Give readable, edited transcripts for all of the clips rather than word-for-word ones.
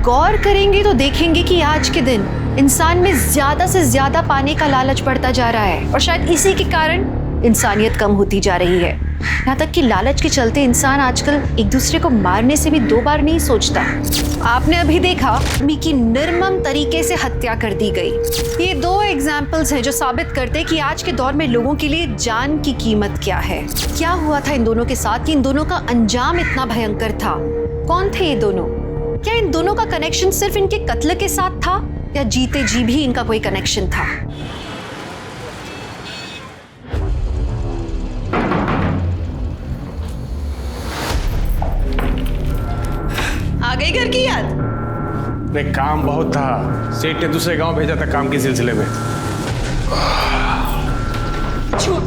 गौर करेंगे तो देखेंगे कि आज के दिन इंसान में ज्यादा से ज्यादा पाने का लालच बढ़ता जा रहा है और शायद इसी के कारण इंसानियत कम होती जा रही है। यहाँ तक कि लालच के चलते इंसान आजकल एक दूसरे को मारने से भी 2 बार नहीं सोचता। आपने अभी देखा अम्मी की निर्मम तरीके से हत्या कर दी गई। ये 2 एग्जाम्पल्स हैं जो साबित करते हैं कि आज के दौर में लोगों के लिए जान की कीमत क्या है। क्या हुआ था इन दोनों के साथ कि इन दोनों का अंजाम इतना भयंकर था? कौन थे ये दोनों? क्या इन दोनों का कनेक्शन सिर्फ इनके कत्ल के साथ था या जीते जी भी इनका कोई कनेक्शन था? आ गई घर की याद? नहीं, काम बहुत था। सेठ ने दूसरे गांव भेजा था काम के सिलसिले में। झूठ।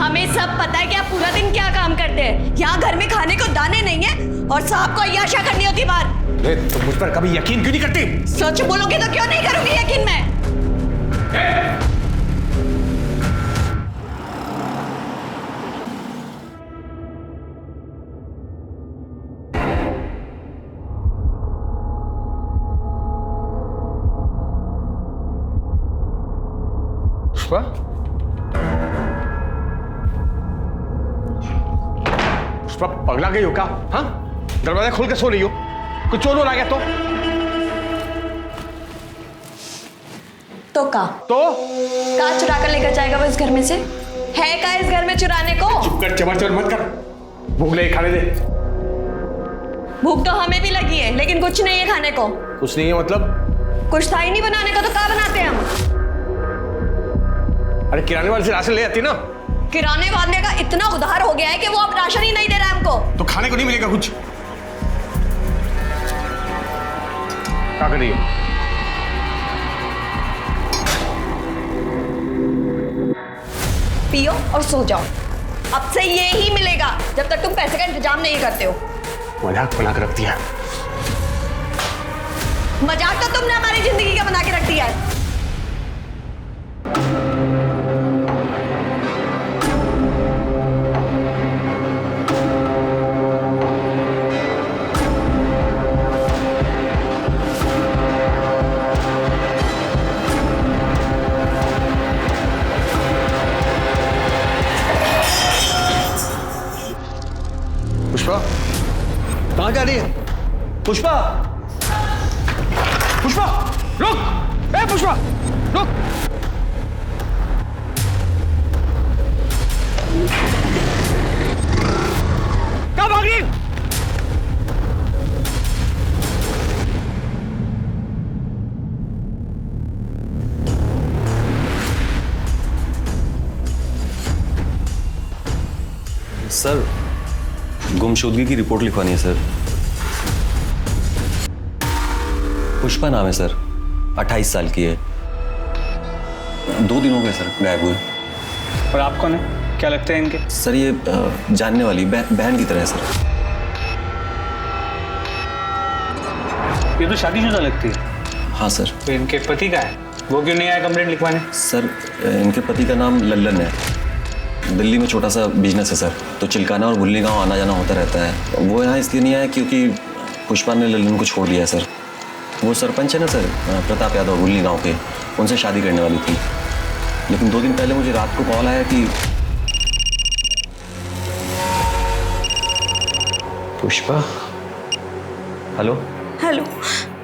हमें सब पता है कि आप पूरा दिन क्या काम करते हैं। यहाँ घर में खाने को दाने नहीं है और साहब को अय्याशा करनी होती बात। तुम मुझ पर कभी यकीन क्यों नहीं करती? सच बोलोगे तो क्यों नहीं करूंगी यकीन मैं? पुष्पा? पुष्पा पगला गई हो क्या? हाँ, दरवाजा खोल के सो रही हो? कुछ चोर आ गया तो का चुरा कर लेकर जाएगा वो इस घर में से? है का इस घर में चुराने को? चुप कर, चबर चबर मत कर। भूख लगी, खाने दे। भूख तो हमें भी लगी है लेकिन कुछ नहीं है खाने को। कुछ नहीं है मतलब? कुछ था ही नहीं बनाने का तो क्या बनाते हैं हम? अरे किराने वाले से राशन ले आती ना। किराने वाले का इतना उधार हो गया है कि वो अब राशन ही नहीं दे रहा है हमको। तो खाने को नहीं मिलेगा कुछ? क्या कर रही है? पियो और सो जाओ। अब से ये ही मिलेगा जब तक तुम पैसे का इंतजाम नहीं करते हो। मजाक बना के रख दिया। मजाक तो तुमने हमारी जिंदगी का बना के रख दिया है। पुष्पा, कहाँ जा रही है? पुष्पा! पुष्पा, रुक! ए पुष्पा, रुक! कहाँ भाग रही? सर, गुमशुदगी की रिपोर्ट लिखवानी है सर। पुष्पा नाम है सर, 28 साल की है। 2 दिन हो गए सर गायब हुए। और आप कौन है? क्या लगता है इनके? सर ये जानने वाली बहन की तरह है सर। ये तो शादीशुदा लगती है। हाँ सर। तो इनके पति का है, वो क्यों नहीं आया कंप्लेंट लिखवाने? सर इनके पति का नाम लल्लन है। दिल्ली में छोटा सा बिजनेस है सर, तो चिलकाना और भुल्ली गांव आना जाना होता रहता है। वो यहाँ इसलिए नहीं आया क्योंकि पुष्पा ने लल्लन को छोड़ दिया है सर। वो सरपंच है ना सर, प्रताप यादव, भुल्ली गांव के, उनसे शादी करने वाली थी। लेकिन 2 दिन पहले मुझे रात को कॉल आया कि पुष्पा। हेलो हेलो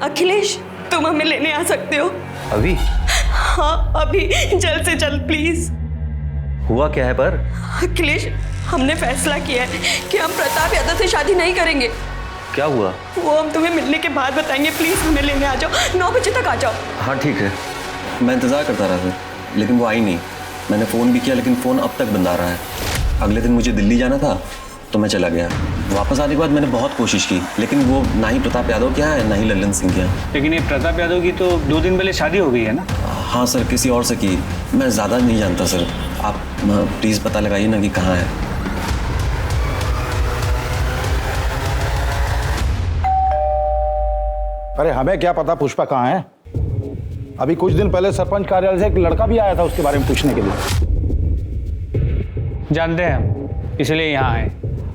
अखिलेश, तुम हमें लेने आ सकते हो? अभी? हाँ अभी, जल्द से जल्द प्लीज। हुआ क्या है पर? अखिलेश, हमने फैसला किया है कि हम प्रताप यादव से शादी नहीं करेंगे। क्या हुआ? वो हम तुम्हें मिलने के बाद बताएंगे। प्लीज हमें लेने आ जाओ, 9 बजे तक आ जाओ। हाँ ठीक है, मैं इंतज़ार करता रहा सर, लेकिन वो आई नहीं। मैंने फ़ोन भी किया लेकिन फ़ोन अब तक बंद आ रहा है। अगले दिन मुझे दिल्ली जाना था तो मैं चला गया। वापस आने के बाद मैंने बहुत कोशिश की लेकिन वो ना ही प्रताप यादव के यहाँ है ना ही लल्लन सिंह के यहाँ। लेकिन ये प्रताप यादव की तो 2 दिन पहले शादी हो गई है ना? हाँ सर, किसी और से की। मैं ज़्यादा नहीं जानता सर, आप प्लीज़ पता लगाइए ना कि कहाँ है। अरे हमें क्या पता पुष्पा कहाँ है। अभी कुछ दिन पहले सरपंच कार्यालय से एक लड़का भी आया था उसके बारे में पूछने के लिए। जानते हैं हम, इसलिए यहाँ आए।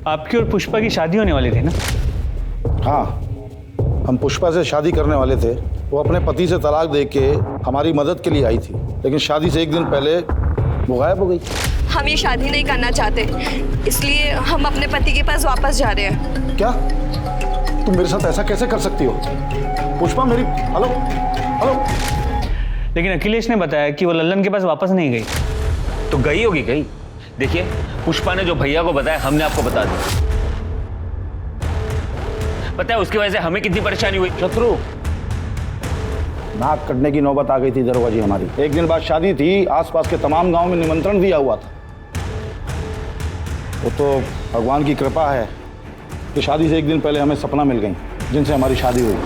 आपकी और पुष्पा की शादी होने वाली थी ना? हाँ, हम पुष्पा से शादी करने वाले थे। वो अपने पति से तलाक दे के हमारी मदद के लिए आई थी, लेकिन शादी से एक दिन पहले वो गायब हो गई। हम ये शादी नहीं करना चाहते, इसलिए हम अपने पति के पास वापस जा रहे हैं। क्या तुम मेरे साथ ऐसा कैसे कर सकती हो पुष्पा? मेरी हेलो हेलो। लेकिन अखिलेश ने बताया कि वो लल्लन के पास वापस नहीं गई। तो गई होगी कहीं। देखिए, पुष्पा ने जो भैया को बताया हमने आपको बता दिया। पता है उसकी वजह से हमें कितनी परेशानी हुई। शत्रु, नाक कटने की नौबत आ गई थी दरोगा जी हमारी। एक दिन बाद शादी थी, आसपास के तमाम गांव में निमंत्रण दिया हुआ था। वो तो भगवान की कृपा है कि शादी से एक दिन पहले हमें सपना मिल गई जिनसे हमारी शादी हुई,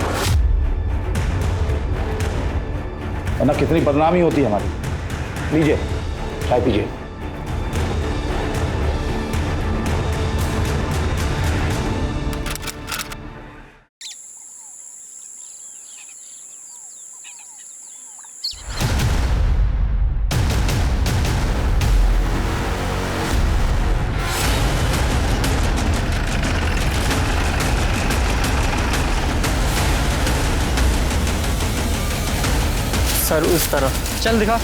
वरना कितनी बदनामी होती हमारी। लीजिए चाय पीजिए। सर उस तरफ चल दिखा।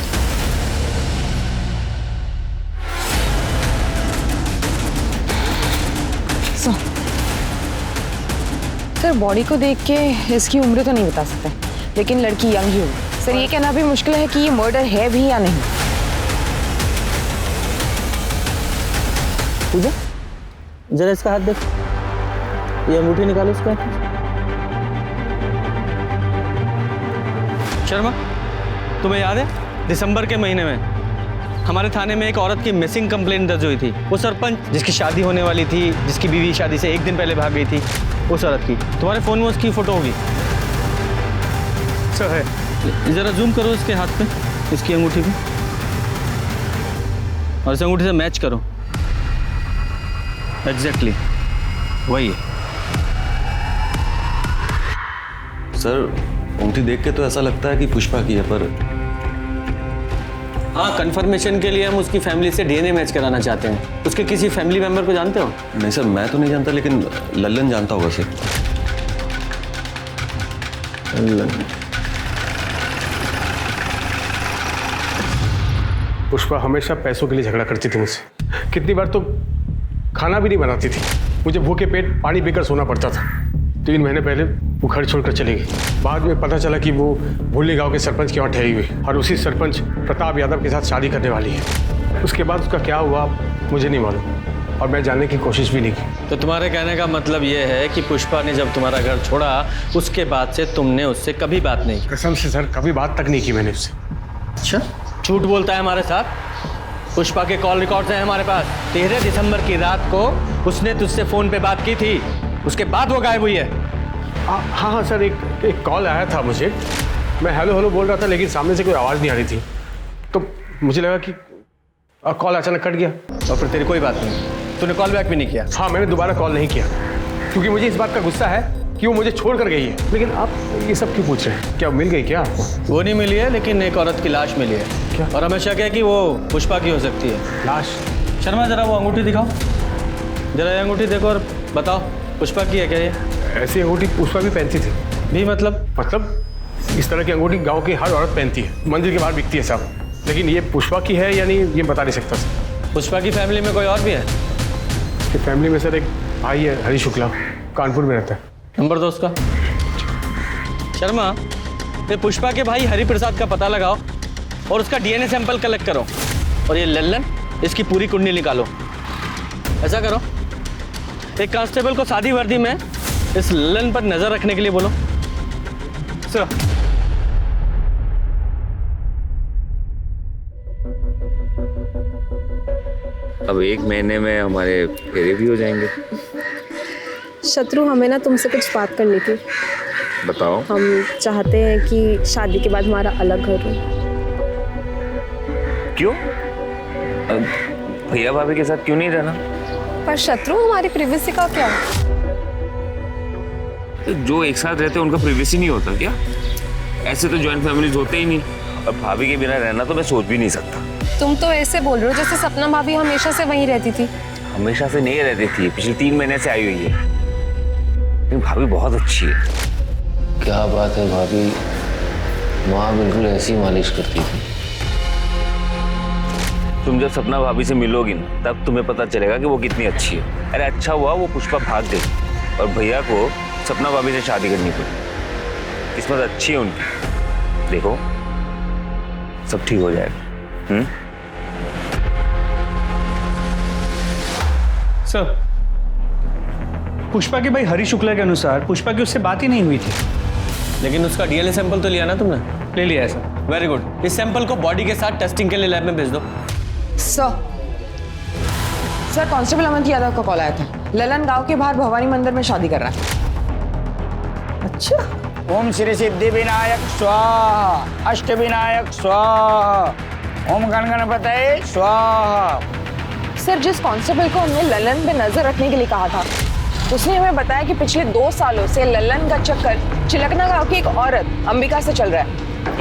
सर बॉडी को देख के इसकी उम्र तो नहीं बता सकते, लेकिन लड़की यंग ही होगी। सर ये कहना भी मुश्किल है कि ये मर्डर है भी या नहीं। पूजा, जरा इसका हाथ देख, ये अंगूठी निकालो इसका। शर्मा, तुम्हें याद है दिसंबर के महीने में हमारे थाने में एक औरत की मिसिंग कंप्लेंट दर्ज हुई थी? वो सरपंच जिसकी शादी होने वाली थी, जिसकी बीवी शादी से एक दिन पहले भाग गई थी, उस औरत की। तुम्हारे फोन में उसकी फोटो होगी। सर है, जरा जूम करो इसके हाथ पे, इसकी अंगूठी पे, और इस अंगूठी से मैच करो। एग्जैक्टली वही है। सर अंगूठी देख के तो ऐसा लगता है कि पुष्पा की है, पर हाँ, कंफर्मेशन के लिए हम उसकी फैमिली से डीएनए मैच कराना चाहते हैं। उसके किसी फैमिली मेंबर को जानते हो? नहीं सर, मैं तो नहीं जानता, लेकिन लल्लन जानता होगा सर। पुष्पा हमेशा पैसों के लिए झगड़ा करती थी मुझसे। कितनी बार तो खाना भी नहीं बनाती थी, मुझे भूखे पेट पानी पीकर सोना पड़ता था। 3 महीने पहले वो घर छोड़कर चली गई। बाद में पता चला कि वो भुल्ली गांव के सरपंच के वहाँ ठहरी हुई, और उसी सरपंच प्रताप यादव के साथ शादी करने वाली है। उसके बाद उसका क्या हुआ मुझे नहीं मालूम, और मैं जानने की कोशिश भी नहीं की। तो तुम्हारे कहने का मतलब ये है कि पुष्पा ने जब तुम्हारा घर छोड़ा उसके बाद से तुमने उससे कभी बात नहीं की? कसम से सर, कभी बात तक नहीं की मैंने उससे। अच्छा, झूठ बोलता है हमारे साथ। पुष्पा के कॉल रिकॉर्ड्स हैं हमारे पास। 13 दिसंबर की रात को उसने तुझसे फ़ोन पे बात की थी, उसके बाद वो गायब हुई है। हाँ सर, एक कॉल आया था मुझे। मैं हेलो हेलो बोल रहा था, लेकिन सामने से कोई आवाज़ नहीं आ रही थी, तो मुझे लगा कि कॉल अचानक कट गया। और फिर तेरी कोई बात नहीं, तूने कॉल बैक भी नहीं किया? हाँ, मैंने दोबारा कॉल नहीं किया, क्योंकि मुझे इस बात का गुस्सा है कि वो मुझे छोड़ कर गई है। लेकिन आप ये सब क्यों पूछ रहे हैं? क्या मिल गई क्या आपको? वो नहीं मिली है, लेकिन एक औरत की लाश मिली है। क्या? और हमें शक है कि वो पुष्पा की हो सकती है। लाश? शर्मा, जरा वो अंगूठी दिखाओ, जरा ये अंगूठी देखो और बताओ पुष्पा की है क्या ये? ऐसी अंगूठी पुष्पा भी पहनती थी। भी मतलब इस तरह की अंगूठी गांव की हर औरत पहनती है, मंदिर के बाहर बिकती है साहब। लेकिन ये पुष्पा की है या नहीं ये बता नहीं सकता सर। पुष्पा की फैमिली में कोई और भी है? कि फैमिली में सर एक भाई है, हरी शुक्ला, कानपुर में रहता है। नंबर दो उसका। शर्मा, ये पुष्पा के भाई हरि प्रसाद का पता लगाओ और उसका डीएनए सैंपल कलेक्ट करो, और ये लल्लन, इसकी पूरी कुंडली निकालो। ऐसा करो, एक कांस्टेबल को सादी वर्दी में इस लल्लन पर नजर रखने के लिए बोलो। सर, अब 1 महीने में हमारे फेरे भी हो जाएंगे। शत्रु, हमें ना तुमसे कुछ बात करनी थी। बताओ। हम चाहते हैं कि शादी के बाद हमारा अलग घर हो। क्यों? भैया भाभी के साथ क्यों नहीं रहना? पर शत्रु, हमारी प्रिवेसी का क्या? तो जो एक साथ रहते हैं उनका प्रिवेसी नहीं होता क्या? ऐसे तो जॉइंट फैमिलीज होते ही नहीं, और भाभी के बिना रहना तो मैं सोच भी नहीं सकता। तुम तो ऐसे बोल रहे हो जैसे सपना भाभी हमेशा से वहीं रहती थी। हमेशा से नहीं रहती थी, पिछले 3 महीने से आई हुई है। लेकिन भाभी बहुत अच्छी है। क्या बात है भाभी, माँ बिल्कुल ऐसी मालिश करती थी। तुम जब सपना भाभी से मिलोगी ना तब तुम्हें पता चलेगा कि वो कितनी अच्छी है। अरे अच्छा हुआ वो पुष्पा भाग गई और भैया को सपना भाभी से शादी करनी पड़ी। किस्मत अच्छी है उनकी, देखो सब ठीक हो जाएगा। सर, पुष्पा के भाई हरी शुक्ला के अनुसार पुष्पा की उससे बात ही नहीं हुई थी। लेकिन उसका डीएनए सैंपल तो लिया ना तुमने? ले लिया है सर। Very good. इस सैंपल को बॉडी के साथ टेस्टिंग के लिए लैब में भेज दो। सर कांस्टेबल अमन यादव का कॉल आया था। ललन गांव के बाहर भवानी मंदिर में शादी कर रहा है। अच्छा। ओम श्री सिद्धि विनायक स्वाहा, अष्ट विनायक स्वाहा, ओम गण गणपतये स्वाहा। सर जिस कांस्टेबल को हमने ललन पे नजर रखने के लिए कहा था उसने हमें बताया कि पिछले 2 सालों से ललन का चक्कर चिलकना गांव की एक औरत अंबिका से चल रहा है।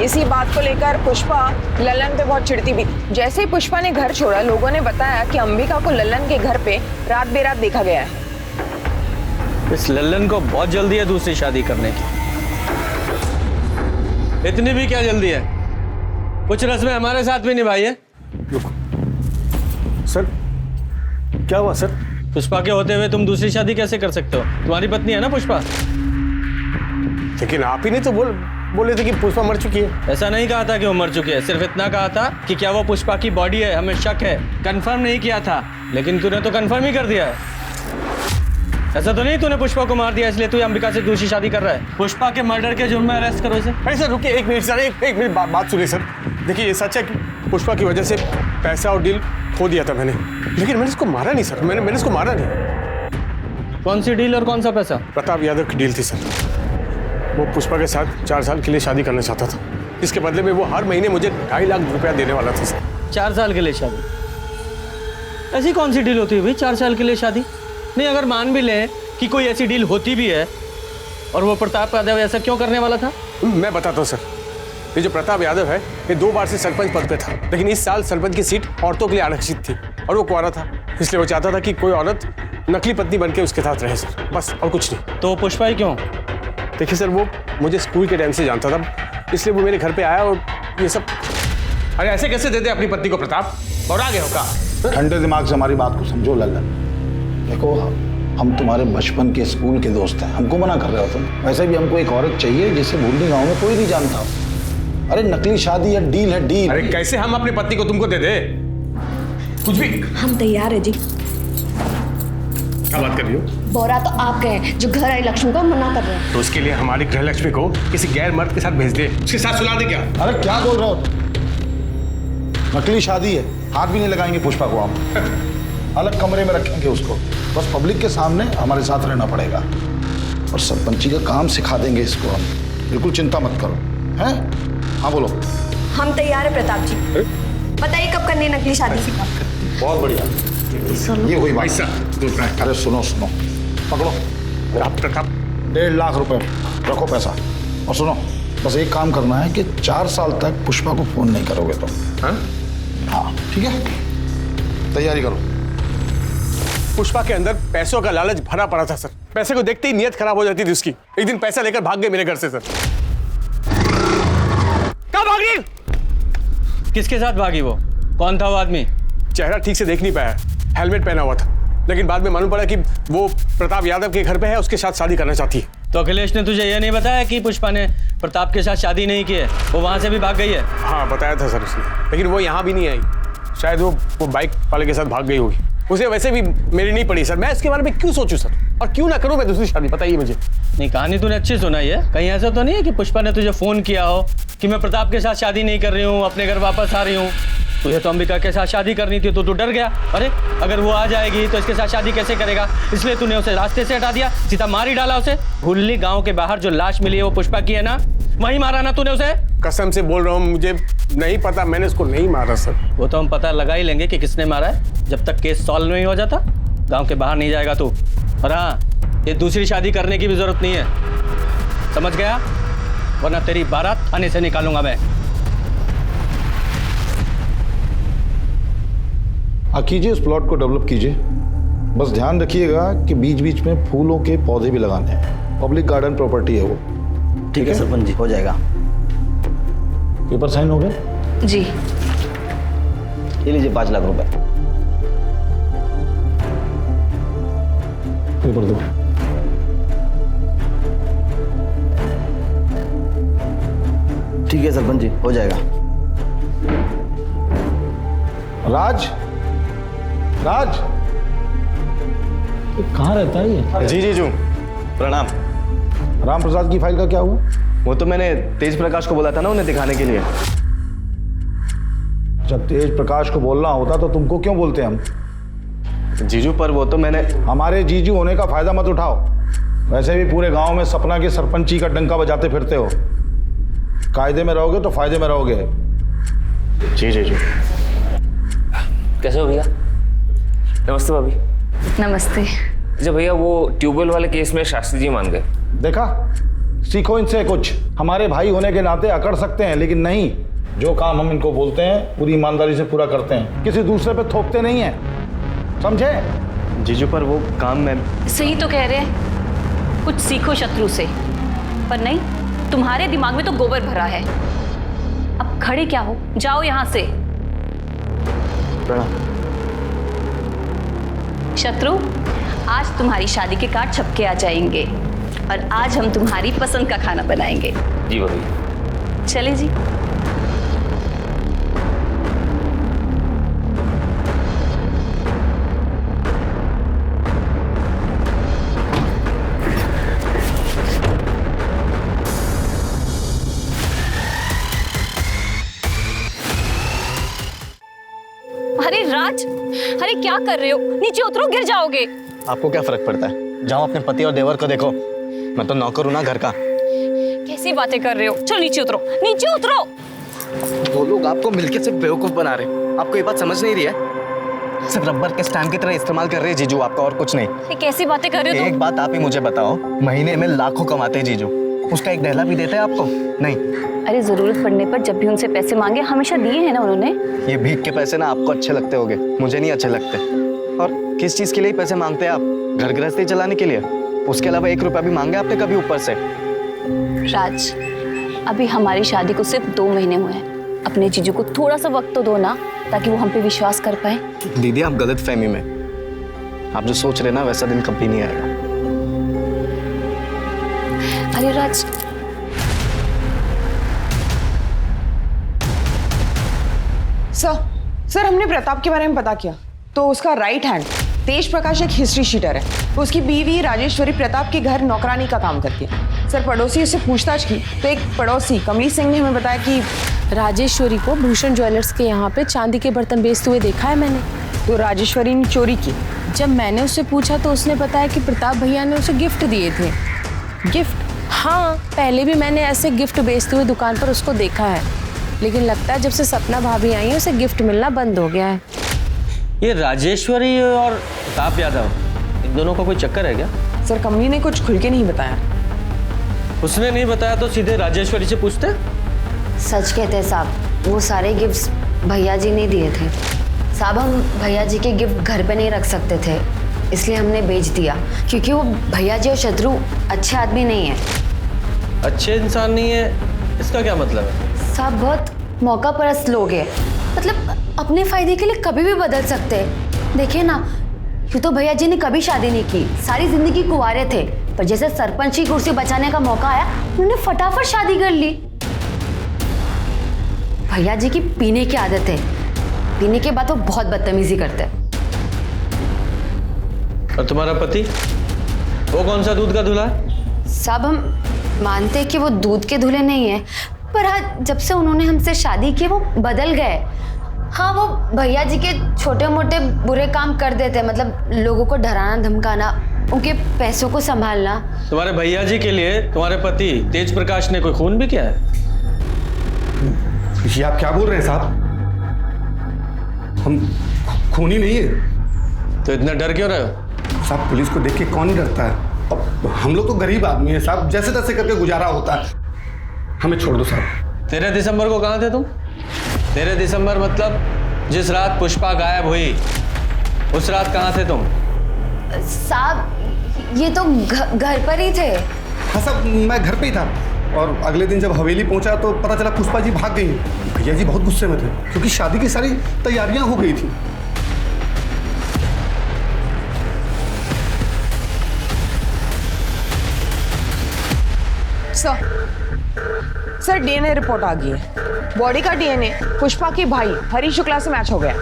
इसी बात को लेकर पुष्पा ललन पे बहुत चिढ़ती भी। जैसे ही पुष्पा ने घर छोड़ा लोगों ने बताया कि अंबिका को ललन के घर पे रात बेरात देखा गया है। इस ललन को बहुत जल्दी है दूसरी शादी करने की। इतनी भी क्या जल्दी है, कुछ रस्में हमारे साथ भी निभाई है। सर क्या हुआ सर? पुष्पा के होते हुए तुम दूसरी शादी कैसे कर सकते हो? तुम्हारी पत्नी है ना पुष्पा। लेकिन आप ही ने तो बोले थे कि पुष्पा मर चुकी है। ऐसा नहीं कहा था कि वो मर चुकी है, सिर्फ इतना कहा था कि क्या वो पुष्पा की बॉडी है, हमें शक है। कंफर्म नहीं किया था, लेकिन तूने तो कंफर्म ही कर दिया है। ऐसा तो नहीं तूने पुष्पा को मार दिया इसलिए तू अंबिका से दूसरी शादी कर रहा है? पुष्पा के मर्डर के जुर्म में अरेस्ट करो इसे। अरे सर रुकिए, एक मिनट सर, एक मिनट बात सुनिए सर। देखिए ये सच है कि पुष्पा की वजह से पैसा और डील खो दिया था मैंने, लेकिन मैंने इसको मारा नहीं सर। मैंने इसको मारा नहीं। कौन सी डील और कौन सा पैसा? प्रताप यादव की डील थी सर। वो पुष्पा के साथ 4 साल के लिए शादी करना चाहता था। इसके बदले में वो हर महीने मुझे 2.5 लाख रुपया देने वाला था सर। 4 साल के लिए शादी? ऐसी कौन सी डील होती है भाई 4 साल के लिए शादी? नहीं, अगर मान भी ले कि कोई ऐसी डील होती भी है और वो प्रताप यादव ऐसा क्यों करने वाला था? मैं बताता हूँ सर। ये जो प्रताप यादव है ये 2 बार से सरपंच पद पे था, लेकिन इस साल सरपंच की सीट औरतों के लिए आरक्षित थी और वो कुंवारा था, इसलिए वो चाहता था कि कोई औरत नकली पत्नी बन के उसके साथ रहे सर, बस और कुछ नहीं। तो पुष्पा ही क्यों? देखिए सर, वो मुझे स्कूल के टाइम से जानता था, इसलिए वो मेरे घर पे आया और ये सब। अरे ऐसे कैसे दे दे अपनी पत्नी को प्रताप? और आगे होगा। ठंडे दिमाग से हमारी बात को समझो लल्लन। देखो हम तुम्हारे बचपन के स्कूल के दोस्त हैं, हमको मना कर रहे हो तुम? वैसे भी हमको एक औरत चाहिए जिसे भूलनी गाँव में कोई नहीं जानता हो। अरे नकली शादी है, डील है डील। अरे कैसे हम अपनी पत्नी को तुमको दे दे? कुछ भी। हम तैयार है जी। क्या बात कर रही हो? बोरा तो आप गए जो घर आई लक्ष्मी को मना कर रहे हैं। तो उसके लिए हमारी गृह लक्ष्मी को किसी गैर मर्द के साथ भेज दे, उसके साथ सुला दे क्या? अरे क्या बोल रहे हो? नकली शादी है, हाथ भी नहीं लगाएंगे पुष्पा को हम। अलग कमरे में रखेंगे उसको, बस पब्लिक के सामने हमारे साथ रहना पड़ेगा और सरपंची का काम सिखा देंगे इसको हम। बिल्कुल चिंता मत करो, हैं? हाँ बोलो। हम तैयार है प्रताप जी। बताइए कब करनी है नकली शादी? बहुत बढ़िया, ये हुई बात। पैसा अरे सुनो पकड़ो, आप प्रताप 1.5 लाख रुपए रखो पैसा। और सुनो, बस एक काम करना है कि 4 साल तक पुष्पा को फोन नहीं करोगे तुम। हाँ ठीक है, तैयारी करो। पुष्पा के अंदर पैसों का लालच भरा पड़ा था सर। पैसे को देखते ही नीयत खराब हो जाती थी उसकी। एक दिन पैसा लेकर भाग गए मेरे घर से सर। कहाँ भागी? किसके साथ भागी वो? कौन था वो आदमी? चेहरा ठीक से देख नहीं पाया, हेलमेट पहना हुआ था, लेकिन बाद में मालूम पड़ा कि वो प्रताप यादव के घर पे है, उसके साथ शादी करना चाहती है। तो अखिलेश ने तुझे यह नहीं बताया कि पुष्पा ने प्रताप के साथ शादी नहीं की है, वो वहां से भी भाग गई है? हाँ बताया था सर उसने, लेकिन वो यहाँ भी नहीं आई। शायद वो बाइक वाले के साथ भाग गई होगी। उसे वैसे भी मेरी नहीं पड़ी सर। मैं इसके बारे में क्यों सोचूं सर, और क्यों ना करूं मैं दूसरी शादी? बताइए मुझे। नहीं, कहानी तूने अच्छी सुनाई है। कहीं ऐसा तो नहीं है कि पुष्पा ने तुझे फोन किया हो कि मैं प्रताप के साथ शादी नहीं कर रही हूँ, अपने घर वापस आ रही हूँ? तुझे तो अंबिका के साथ शादी करनी थी तो तू डर गया। अरे अगर वो आ जाएगी तो इसके साथ शादी कैसे करेगा, इसलिए तूने उसे रास्ते से हटा दिया, सीधा मार ही डाला उसे। भुल्ली गांव के बाहर जो लाश मिली है वो पुष्पा की है ना? वहीं मारा ना तूने उसे? कसम से बोल रहा हूँ, मुझे नहीं पता, मैंने उसको नहीं मारा सर। वो तो हम पता लगा ही लेंगे कि किसने मारा है, जब तक केस सॉल्व नहीं हो जाता गांव के बाहर नहीं जाएगा तू। और हाँ, ये दूसरी शादी करने की भी जरूरत नहीं है, समझ गया? वरना तेरी बारात थाने से निकालूंगा मैं। कीजिए, इस प्लॉट को डेवलप कीजिए। बस ध्यान रखिएगा कि बीच बीच में फूलों के पौधे भी लगाने हैं। पब्लिक गार्डन प्रॉपर्टी है वो। ठीक है सरपंच जी, हो जाएगा। पेपर साइन हो गए? जी। ये लीजिए 5 लाख रुपए। पेपर दो। ठीक है सरपंच जी, हो जाएगा। राज, राज, ये कहाँ रहता है ये? जी जीजू, प्रणाम। राम प्रसाद की फाइल का क्या हुआ? वो तो मैंने तेज प्रकाश को बोला था ना उन्हें दिखाने के लिए। जब तेज प्रकाश को बोलना होता तो तुमको क्यों बोलते हम? जीजू पर वो तो मैंने। हमारे जीजू होने का फायदा मत उठाओ। वैसे भी पूरे गांव में सपना की सरपंची का डंका बजाते फिरते हो। कायदे में रहोगे तो फायदे में रहोगे। जी जीजू। कैसे हो भैया? नमस्ते भाभी। नमस्ते। अच्छा भैया, वो ट्यूबवेल वाले केस में शास्त्री जी मान गए। देखा, सीखो इनसे कुछ। हमारे भाई होने के नाते अकड़ सकते हैं, लेकिन नहीं, जो काम हम इनको बोलते हैं पूरी ईमानदारी से पूरा करते हैं, किसी दूसरे पे थोपते नहीं हैं, समझे? जीजू पर वो काम मैं। सही तो कह रहे हैं, कुछ सीखो शत्रु से। पर नहीं, तुम्हारे दिमाग में तो गोबर भरा है। अब खड़े क्या हो, जाओ यहां से। शत्रु, आज तुम्हारी शादी के कार्ड छपके आ जाएंगे और आज हम तुम्हारी पसंद का खाना बनाएंगे। जी भाभी। चले जी। अरे राज, अरे क्या कर रहे हो? नीचे उतरो, गिर जाओगे। आपको क्या फर्क पड़ता है? जाओ अपने पति और देवर को देखो। मैं तो नौकर हूं ना घर का। कैसी बातें कर रहे हो? चलो नीचे उतरो, नीचे उतरो। वो लोग आपको मिलके सिर्फ बेवकूफ बना रहे। आपको ये बात समझ नहीं रही है? सिर्फ रबर के स्टैंड की तरह इस्तेमाल कर रहे हैं जीजू आपका, और कुछ नहीं। ये कैसी बातें कर रहे हो? एक बात आप ही मुझे बताओ, महीने में लाखों कमाते हैं जीजू, उसका एक दहला भी देते हैं आपको? नहीं। अरे जरूरत पड़ने पर जब भी उनसे पैसे मांगे हमेशा दिए हैं ना उन्होंने। ये भीख के पैसे ना आपको अच्छे लगते होंगे, मुझे नहीं अच्छे लगते। और किस चीज के लिए पैसे मांगते हैं आप? घर गृहस्थी चलाने के लिए? उसके अलावा 1 रुपया भी मांगे आपने कभी ऊपर से? राज, अभी हमारी शादी को सिर्फ 2 महीने हुए हैं। अपने जीजू को थोड़ा सा वक्त तो दो ना, ताकि वो हम पे विश्वास कर पाए। दीदी आप गलत फहमी में, आप जो सोच रहे ना वैसा दिन कभी नहीं आएगा। अरे राज, सर हमने प्रताप के बारे में पता किया तो उसका राइट हैंड तेज प्रकाश एक हिस्ट्री शीटर है। उसकी बीवी राजेश्वरी प्रताप के घर नौकरानी का काम करती है। सर पड़ोसी उससे पूछताछ की तो एक पड़ोसी कमली सिंह ने हमें बताया कि राजेश्वरी को भूषण ज्वेलर्स के यहाँ पे चांदी के बर्तन बेचते हुए देखा है मैंने। तो राजेश्वरी ने चोरी की। जब मैंने उससे पूछा तो उसने बताया कि प्रताप भैया ने उसे गिफ्ट दिए थे। गिफ्ट? हाँ, पहले भी मैंने ऐसे गिफ्ट बेचते हुए दुकान पर उसको देखा है, लेकिन लगता है जब से सपना भाभी आई है उसे गिफ्ट मिलना बंद हो गया है। ये राजेश्वरी और प्रताप यादव, इन दोनों का कोई चक्कर है क्या? सर कमली ने कुछ खुल के नहीं बताया। उसने नहीं बताया तो सीधे राजेश्वरी से पूछते। सच कहते हैं साहब, वो सारे गिफ्ट्स भैया जी ने दिए थे। साहब हम भैया जी के गिफ्ट घर पे नहीं रख सकते थे, इसलिए हमने बेच दिया, क्योंकि वो भैया जी और शत्रु अच्छे आदमी नहीं है। अच्छे इंसान नहीं है, इसका क्या मतलब है? साहब बहुत मौका परस्त लोग हैं, मतलब अपने फायदे के लिए कभी भी बदल सकते हैं। देखिए ना, यूँ तो भैया जी ने कभी शादी नहीं की, सारी जिंदगी कुंवारे थे, पर जैसे सरपंच की कुर्सी बचाने का मौका आया उन्होंने फटाफट शादी कर ली। भैया जी की पीने की आदत है, पीने के बाद वो बहुत बदतमीजी करते हैं। और तुम्हारा पति, वो कौन सा दूध का दूल्हा है? साहब हम मानते हैं कि वो दूध के दूल्हे नहीं है, पर हाँ जब से उन्होंने हमसे शादी की वो बदल गए। हाँ वो भैया जी के छोटे मोटे बुरे काम कर देते, मतलब लोगों को डराना धमकाना, उनके पैसों को संभालना। तुम्हारे भैया जी के लिए तुम्हारे पति तेज प्रकाश ने कोई खून भी किया है? ये आप क्या बोल रहे हैं साहब? हम खूनी नहीं है। तो इतना डर क्यों रहे हो? साहब पुलिस को देख के कौन नहीं डरता है? अब हम लोग तो गरीब आदमी है साहब, जैसे तैसे करके गुजारा होता है। हमें छोड़ दो साहब। 13 दिसंबर को कहाँ थे तुम? 13 दिसंबर मतलब जिस रात पुष्पा गायब हुई, उस रात कहाँ थे तुम? साहब ये तो घर पर ही थे। हाँ साहब मैं घर पे ही था। और अगले दिन जब हवेली पहुंचा तो पता चला पुष्पा जी भाग गई। भैया जी बहुत गुस्से में थे क्योंकि शादी की सारी तैयारियां हो गई थी। सर डीएनए रिपोर्ट आ गई है। बॉडी का डीएनए पुष्पा के भाई हरी शुक्ला से मैच हो गया।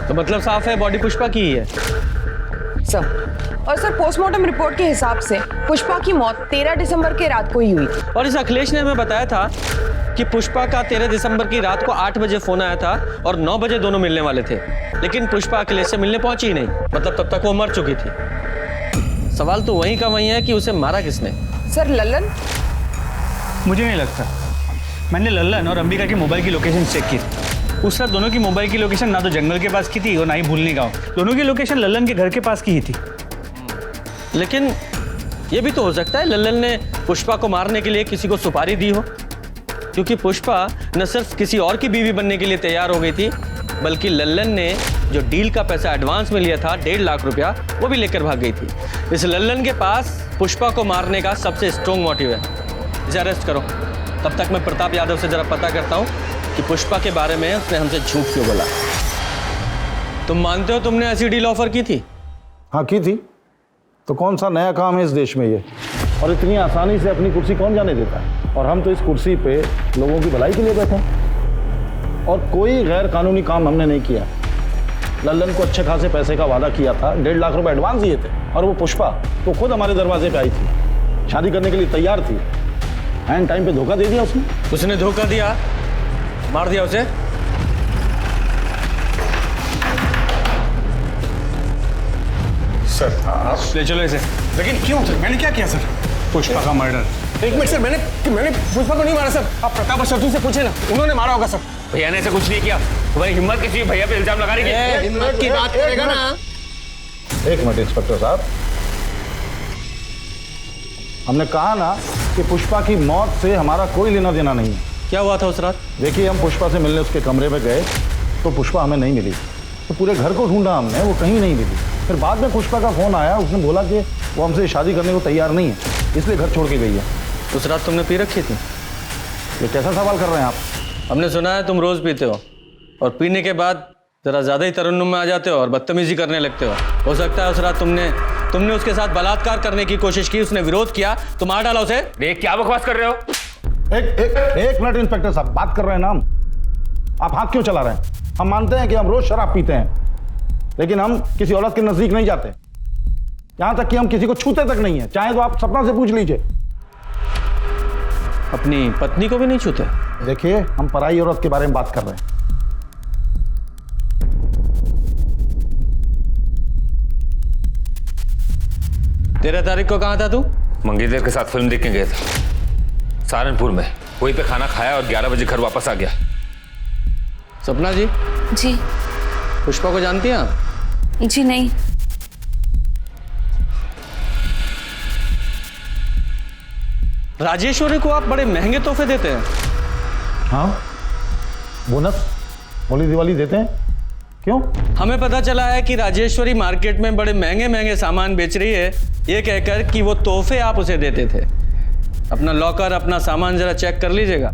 तो मतलब साफ है बॉडी पुष्पा की ही है। सर और सर पोस्टमार्टम रिपोर्ट के हिसाब से पुष्पा की मौत 13 दिसंबर के रात को ही हुई थी। और इस अखिलेश ने हमें बताया था कि पुष्पा का 13 दिसंबर की रात को 8 बजे फोन आया था और 9 बजे दोनों मिलने वाले थे, लेकिन पुष्पा अखिलेश से मिलने पहुंची ही नहीं। मतलब तब तक वो मर चुकी थी। सवाल तो वहीं का वहीं है कि उसे मारा किसने। सर लल्लन? मुझे नहीं लगता। मैंने लल्लन और अंबिका की मोबाइल की लोकेशन चेक की। उस रात दोनों की मोबाइल की लोकेशन ना तो जंगल के पास की थी और ना ही भूलनी गांव। दोनों की लोकेशन लल्लन के घर के पास की ही थी। लेकिन ये भी तो हो सकता है लल्लन ने पुष्पा को मारने के लिए किसी को सुपारी दी हो, क्योंकि पुष्पा न सिर्फ किसी और की बीवी बनने के लिए तैयार हो गई थी, बल्कि लल्लन ने जो डील का पैसा एडवांस में लिया था 1.5 लाख रुपया, वो भी लेकर भाग गई थी। इस लल्लन के पास पुष्पा को मारने का सबसे स्ट्रॉन्ग मोटिव है। इसे अरेस्ट करो। तब तक मैं प्रताप यादव से जरा पता करता हूँ कि पुष्पा के बारे में उसने हमसे झूठ क्यों बोला। तुम मानते हो तुमने ऐसी डील ऑफर की थी? हाँ की थी। तो कौन सा नया काम है इस देश में ये? और इतनी आसानी से अपनी कुर्सी कौन जाने देता है? और हम तो इस कुर्सी पे लोगों की भलाई के लिए बैठे हैं और कोई गैर कानूनी काम हमने नहीं किया। लल्लन को अच्छे खासे पैसे का वादा किया था, 1.5 लाख रुपए एडवांस दिए थे और वो पुष्पा तो खुद हमारे दरवाजे पे आई थी, शादी करने के लिए तैयार थी। एंड टाइम पे धोखा दे दिया उसने। उसने धोखा दिया, मार दिया उसे। सर आप ले चलो इसे। लेकिन क्यों सर? मैंने क्या किया सर? पुष्पा का मर्डर। एक मिनट सर, मैंने पुष्पा को नहीं मारा सर। आप प्रताप और शत्रु से पूछे ना, उन्होंने मारा होगा सर। भैया ने ऐसा कुछ नहीं किया। तुम्हारी हिम्मत कैसी भैया पे इल्जाम लगाने की? हिम्मत की बात करेगा ना। एक मिनट इंस्पेक्टर साहब, हमने कहा ना कि पुष्पा की मौत से हमारा कोई लेना देना नहीं है। क्या हुआ था उस रात? देखिए हम पुष्पा से मिलने उसके कमरे में गए तो पुष्पा हमें नहीं मिली। तो पूरे घर को ढूंढा हमने, वो कहीं नहीं मिली। फिर बाद में पुष्पा का फोन आया, उसने बोला कि वो हमसे शादी करने को तैयार नहीं है, इसलिए घर छोड़ के गई है। उस रात तुमने पी रखी थी? ये कैसा सवाल कर रहे हैं आप? हमने सुना है तुम रोज पीते हो और पीने के बाद जरा ज्यादा ही तरन्नुम में आ जाते हो और बदतमीजी करने लगते हो सकता है उस रात तुमने उसके साथ बलात्कार करने की कोशिश की, उसने विरोध किया तो मार डाला उसे। क्या बकवास कर रहे हो? एक मिनट इंस्पेक्टर साहब, बात कर रहे हैं ना हम। आप हाथ क्यों चला रहे हैं? हम मानते हैं कि हम रोज शराब पीते हैं, लेकिन हम किसी औरत के नजदीक नहीं जाते, यहां तक कि हम किसी को छूते तक नहीं है। चाहे तो आप सपना से पूछ लीजिए। अपनी पत्नी को भी नहीं छूते? देखिए हम पराई औरत के बारे में बात कर रहे हैं। 13 तारीख को कहाँ था तू? मंगेतर के साथ फिल्म देखने गया था सहारनपुर में। वहीं पे खाना खाया और 11 बजे घर वापस आ गया। सपना जी? जी। पुष्पा को जानती हैं आप? जी नहीं। राजेश्वरी को आप बड़े महंगे तोहफे देते हैं। हाँ, बोनस, होली दिवाली देते हैं। क्यों? हमें पता चला है कि राजेश्वरी मार्केट में बड़े महंगे महंगे सामान बेच रही है, ये कहकर कि वो तोहफे आप उसे देते थे। अपना लॉकर, अपना सामान जरा चेक कर लीजिएगा।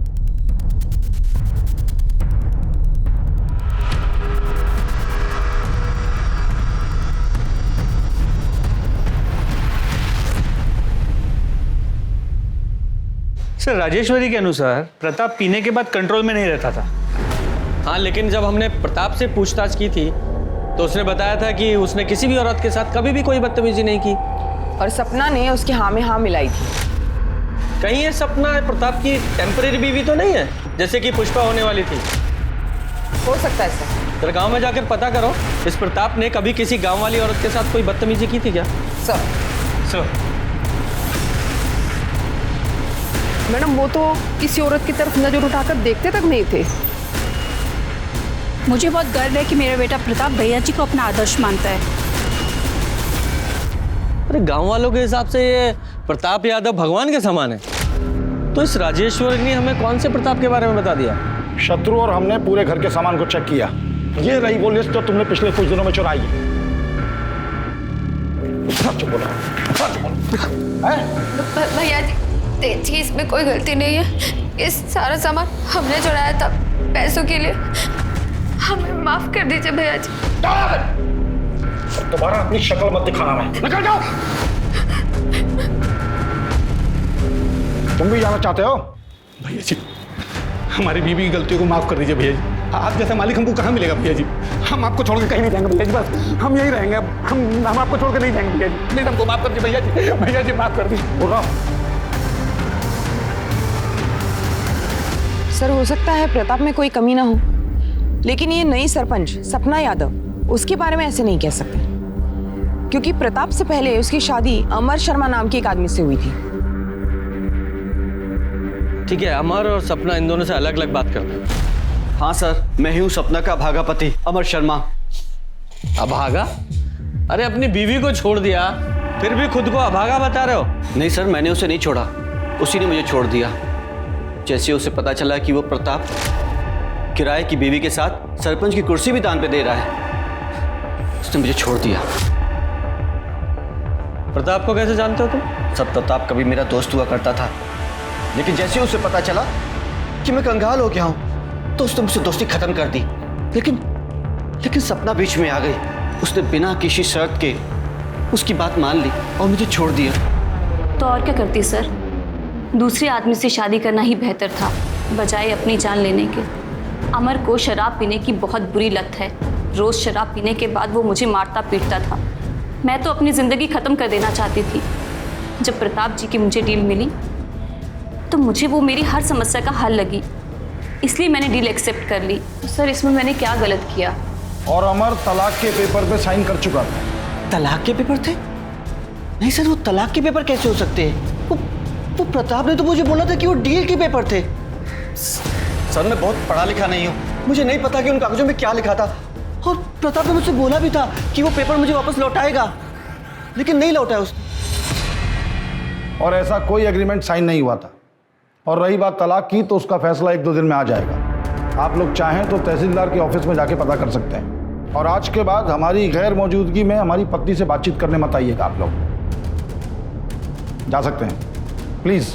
सर राजेश्वरी के अनुसार प्रताप पीने के बाद कंट्रोल में नहीं रहता था। हाँ, लेकिन जब हमने प्रताप से पूछताछ की थी तो उसने बताया था कि उसने किसी भी औरत के साथ कभी भी कोई बदतमीजी नहीं की। और सपना ने उसके हाँ में हाँ मिलाई थी। कहीं ये सपना प्रताप की टेम्परेरी बीवी तो नहीं है, जैसे कि पुष्पा होने वाली थी? हो सकता है सर। तो गांव में जाकर पता करो, इस प्रताप ने कभी किसी गांव वाली औरत के साथ कोई बदतमीजी की थी क्या? सर मैडम, वो तो किसी औरत की तरफ नजर उठाकर देखते तक नहीं थे। मुझे बहुत गर्व है कि मेरा बेटा प्रताप भैया जी को अपना आदर्श मानता है। अरे गांव वालों के हिसाब से ये प्रताप यादव भगवान के समान है, तो इस राजेश्वरी ने हमें कौन से प्रताप के बारे में बता दिया? शत्रु और हमने पूरे घर के सामान को चेक किया। ये रही वो लिस्ट जो तुमने पिछले कुछ दिनों में चुराई है। भैया जी तेज जी, इसमें कोई गलती नहीं है। ये सारा सामान हमने चुराया था पैसों के लिए। हमें माफ कर दीजिए भैया जी। दोबारा अपनी शक्ल मत दिखाना, मैं निकल जाओ। तुम भी जाना चाहते हो? भैया जी, हमारी बीवी की गलतियों को माफ कर दीजिए भैया जी। आप जैसा मालिक हमको कहाँ मिलेगा भैया जी? हम आपको छोड़ के कहीं नहीं जाएंगे भैया जी, बस हम यही रहेंगे। हम आपको छोड़ के नहीं जाएंगे भैया जी। प्लीज हमको माफ कर दीजिए भैया जी। भैया जी माफ कर दीजिए। बोलो। सर, हो सकता है प्रताप में कोई कमी ना हो, लेकिन ये नई सरपंच सपना यादव, उसके बारे में ऐसे नहीं कह सकते, क्योंकि प्रताप से पहले उसकी शादी अमर शर्मा नाम के एक आदमी से हुई थी। ठीक है, अमर और सपना इन दोनों से अलग अलग बात करते हैं। हाँ सर, मैं ही हूँ सपना का अभागा पति अमर शर्मा। अभागा? अरे अपनी बीवी को छोड़ दिया, फिर भी खुद को अभागा बता रहे हो? नहीं सर, मैंने उसे नहीं छोड़ा, उसी ने मुझे छोड़ दिया। जैसे उसे पता चला कि वो प्रताप किराए की बीवी के साथ सरपंच की कुर्सी भी दान पे दे रहा है, उसने मुझे छोड़ दिया। प्रताप को कैसे जानते हो तुम? सब प्रताप कभी मेरा दोस्त हुआ करता था, लेकिन जैसे उसे पता चला कि मैं कंगाल हो गया हूं तो उसने मुझसे दोस्ती खत्म कर दी। लेकिन सपना बीच में आ गई। उसने बिना किसी शर्त के उसकी बात मान ली और मुझे छोड़ दिया। तो और क्या करती सर, दूसरे आदमी से शादी करना ही बेहतर था बजाय अपनी जान लेने के। अमर को शराब पीने की बहुत बुरी लत है। रोज शराब पीने के बाद वो मुझे मारता पीटता था। मैं तो अपनी ज़िंदगी ख़त्म कर देना चाहती थी। जब प्रताप जी की मुझे डील मिली तो मुझे वो मेरी हर समस्या का हल लगी, इसलिए मैंने डील एक्सेप्ट कर ली। तो सर, इसमें मैंने क्या गलत किया? और अमर तलाक के पेपर पे साइन कर चुका था। तलाक के पेपर थे? नहीं सर, वो तलाक के पेपर कैसे हो सकते हैं? वो प्रताप ने तो मुझे बोला था कि वो डील के पेपर थे। सर, मैं बहुत पढ़ा लिखा नहीं हूँ, मुझे नहीं पता कि उन कागजों में क्या लिखा था। और प्रताप ने मुझसे बोला भी था कि वो पेपर मुझे वापस लौटाएगा, लेकिन नहीं लौटाया उसने। और ऐसा कोई एग्रीमेंट साइन नहीं हुआ था। और रही बात तलाक की, तो उसका फैसला 1-2 दिन में आ जाएगा। आप लोग चाहें तो तहसीलदार के ऑफिस में जाके पता कर सकते हैं। और आज के बाद हमारी गैर मौजूदगी में हमारी पत्नी से बातचीत करने मत आइएगा। आप लोग जा सकते हैं, प्लीज।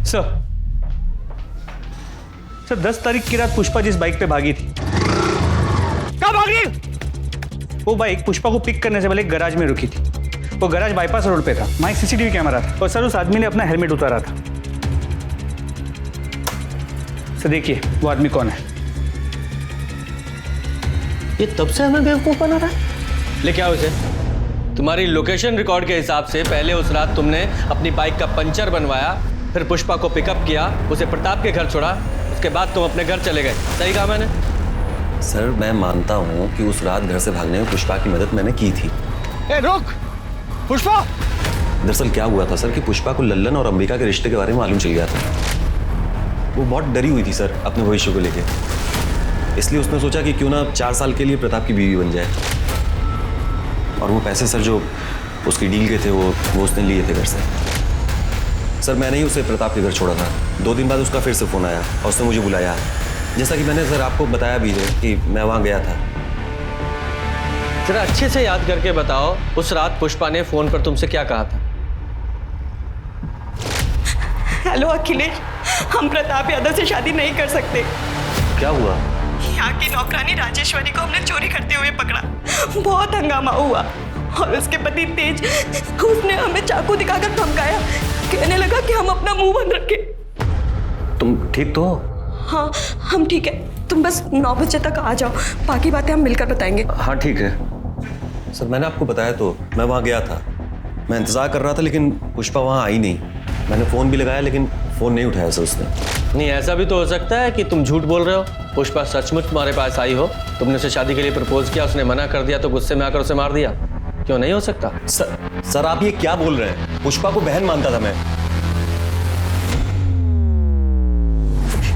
सर 10 तारीख की रात पुष्पा जिस बाइक पे भागी थी, कहाँ भागी? वो बाइक पुष्पा को पिक करने से पहले एक गैराज में रुकी थी। वो गैराज बाईपास रोड पे था, वहाँ एक सीसीटीवी कैमरा था। और सर, उस आदमी ने अपना हेलमेट उतारा था। सर देखिए वो आदमी कौन है। ये तब से हमें बेवकूफ बना रहा है। लेके आओ इसे। तुम्हारी लोकेशन रिकॉर्ड के हिसाब से पहले उस रात तुमने अपनी बाइक का पंचर बनवाया, फिर पुष्पा को पिकअप किया, उसे प्रताप के घर छोड़ा, उसके बाद तुम अपने घर चले गए। सही कहा मैंने? सर, मैं मानता हूँ कि उस रात घर से भागने में पुष्पा की मदद मैंने की थी। ए रुक पुष्पा! दरअसल क्या हुआ था सर कि पुष्पा को लल्लन और अंबिका के रिश्ते के बारे में मालूम चल गया था। वो बहुत डरी हुई थी सर अपने भविष्य को लेके, इसलिए उसने सोचा कि क्यों ना 4 साल के लिए प्रताप की बीवी बन जाए। और वो पैसे सर जो उसकी डील के थे वो उसने लिए थे घर से। सर, मैंने ही उसे प्रताप के घर छोड़ा था। 2 दिन बाद उसका फिर से फ़ोन आया और उसने मुझे बुलाया, जैसा कि मैंने सर आपको बताया भी है कि मैं वहाँ गया था। जरा अच्छे से याद करके बताओ, उस रात पुष्पा ने फोन पर तुमसे क्या कहा था? हेलो अखिलेश, हम प्रताप यादव से शादी नहीं कर सकते। क्या हुआ? यहाँ की नौकरानी राजेश्वरी को हमने चोरी करते हुए पकड़ा। बहुत हंगामा हुआ और उसके पति तेज, उसने हमें चाकू दिखाकर धमकाया, कहने लगा कि हम अपना मुंह बंद रखें। तुम ठीक तो हो? हाँ, हम ठीक है। तुम बस 9 बजे तक आ जाओ, बाकी बातें हम मिलकर बताएंगे। हाँ ठीक है सर, मैंने आपको बताया तो, मैं वहाँ गया था, मैं इंतज़ार कर रहा था, लेकिन पुष्पा वहाँ आई नहीं। मैंने फ़ोन भी लगाया लेकिन फ़ोन नहीं उठाया सर उसने। नहीं, ऐसा भी तो हो सकता है कि तुम झूठ बोल रहे हो। पुष्पा सचमुच तुम्हारे पास आई हो, तुमने उसे शादी के लिए प्रपोज किया, उसने मना कर दिया तो गुस्से में आकर उसे मार दिया। क्यों नहीं हो सकता? सर आप ये क्या बोल रहे हैं? पुष्पा को बहन मानता था मैं।